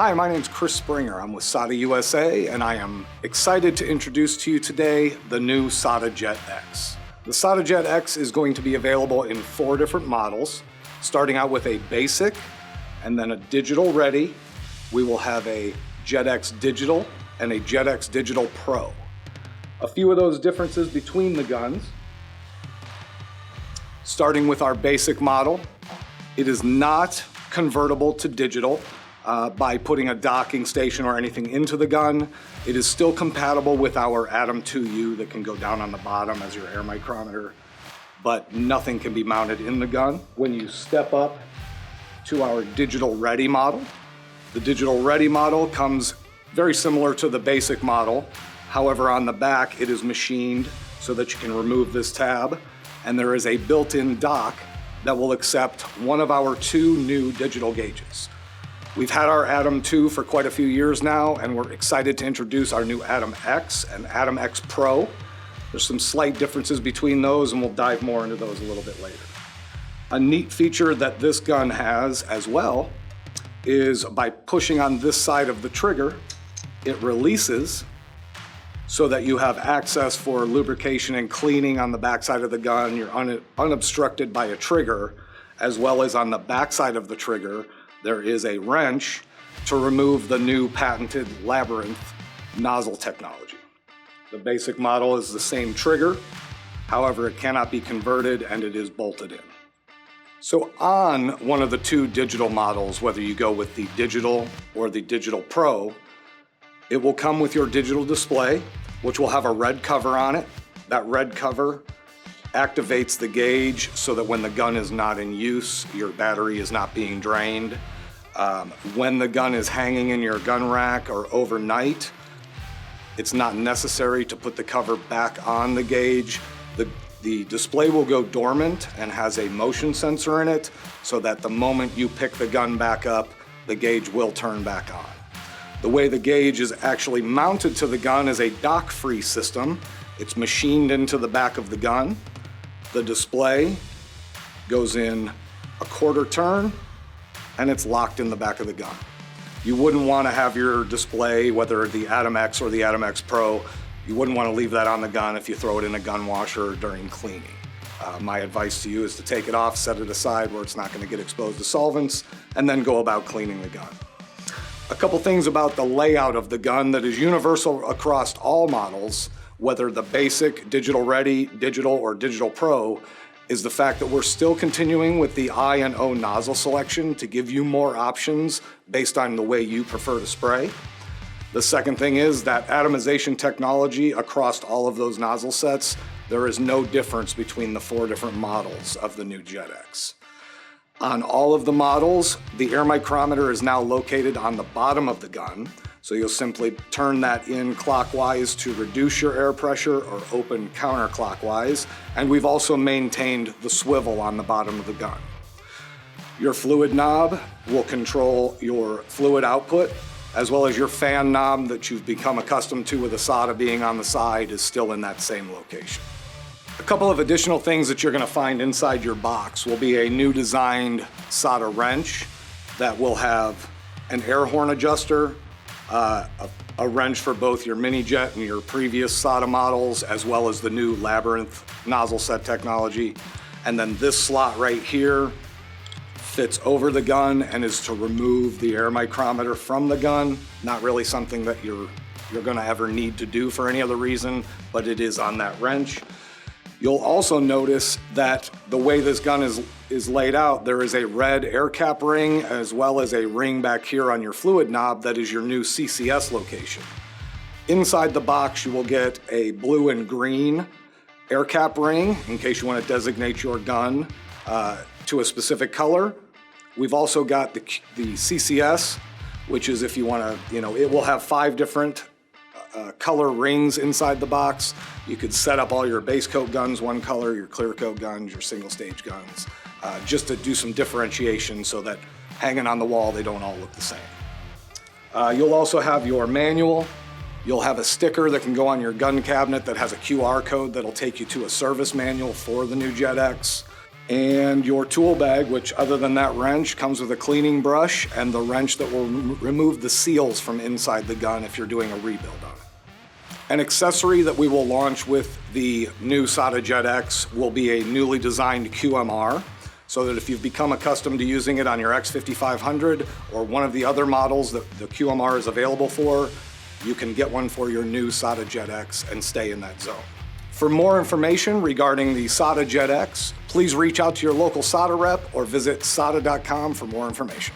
Hi, my name's Chris Springer. I'm with SATA USA, and I am excited to introduce to you today the new SATA jetX. The SATA jetX is going to be available in 4 different models, starting out with a basic and then a digital ready. We will have a jetX Digital and a jetX Digital Pro. A few of those differences between the guns. Starting with our basic model, it is not convertible to digital by putting a docking station or anything into the gun. It is still compatible with our Atom 2U that can go down on the bottom as your air micrometer, but nothing can be mounted in the gun. When you step up to our digital ready model, the digital ready model comes very similar to the basic model. However, on the back, it is machined so that you can remove this tab, and there is a built-in dock that will accept one of our 2 new digital gauges. We've had our Atom 2 for quite a few years now, and we're excited to introduce our new Atom X and Atom X Pro. There's some slight differences between those, and we'll dive more into those a little bit later. A neat feature that this gun has as well is by pushing on this side of the trigger, it releases so that you have access for lubrication and cleaning on the backside of the gun. You're unobstructed by a trigger, as well as on the backside of the trigger, there is a wrench to remove the new patented Labyrinth nozzle technology. The basic model is the same trigger, however, it cannot be converted and it is bolted in. So on one of the 2 digital models, whether you go with the Digital or the Digital Pro, it will come with your digital display, which will have a red cover on it. That red cover activates the gauge so that when the gun is not in use, your battery is not being drained. When the gun is hanging in your gun rack or overnight, it's not necessary to put the cover back on the gauge. The display will go dormant and has a motion sensor in it so that the moment you pick the gun back up, the gauge will turn back on. The way the gauge is actually mounted to the gun is a dock-free system. It's machined into the back of the gun. The display goes in a quarter turn and it's locked in the back of the gun. You wouldn't want to have your display, whether the Atom X or the Atom X Pro, you wouldn't want to leave that on the gun if you throw it in a gun washer during cleaning. My advice to you is to take it off, set it aside where it's not going to get exposed to solvents, and then go about cleaning the gun. A couple things about the layout of the gun that is universal across all models, whether the basic, digital ready, digital, or digital pro, is the fact that we're still continuing with the I and O nozzle selection to give you more options based on the way you prefer to spray. The second thing is that atomization technology across all of those nozzle sets, there is no difference between the 4 different models of the new jetX. On all of the models, the air micrometer is now located on the bottom of the gun, so you'll simply turn that in clockwise to reduce your air pressure or open counterclockwise, and we've also maintained the swivel on the bottom of the gun. Your fluid knob will control your fluid output, as well as your fan knob that you've become accustomed to with the SATA being on the side is still in that same location. A couple of additional things that you're going to find inside your box will be a new designed SATA wrench that will have an air horn adjuster, a wrench for both your mini jet and your previous SATA models, as well as the new Labyrinth nozzle set technology. And then this slot right here fits over the gun and is to remove the air micrometer from the gun. Not really something that you're going to ever need to do for any other reason, but it is on that wrench. You'll also notice that the way this gun is laid out, there is a red air cap ring as well as a ring back here on your fluid knob that is your new CCS location. Inside the box, you will get a blue and green air cap ring in case you want to designate your gun to a specific color. We've also got the CCS, which is if you want to, it will have 5 different color rings inside the box. You could set up all your base coat guns one color, your clear coat guns, your single stage guns, just to do some differentiation so that hanging on the wall they don't all look the same. You'll also have your manual. You'll have a sticker that can go on your gun cabinet that has a QR code that'll take you to a service manual for the new jetX. And your tool bag, which other than that wrench, comes with a cleaning brush and the wrench that will remove the seals from inside the gun if you're doing a rebuild on it. An accessory that we will launch with the new SATA jetX will be a newly designed QMR, so that if you've become accustomed to using it on your X5500 or one of the other models that the QMR is available for, you can get one for your new SATA jetX and stay in that zone. For more information regarding the SATA jetX, please reach out to your local SATA rep or visit SATA.com for more information.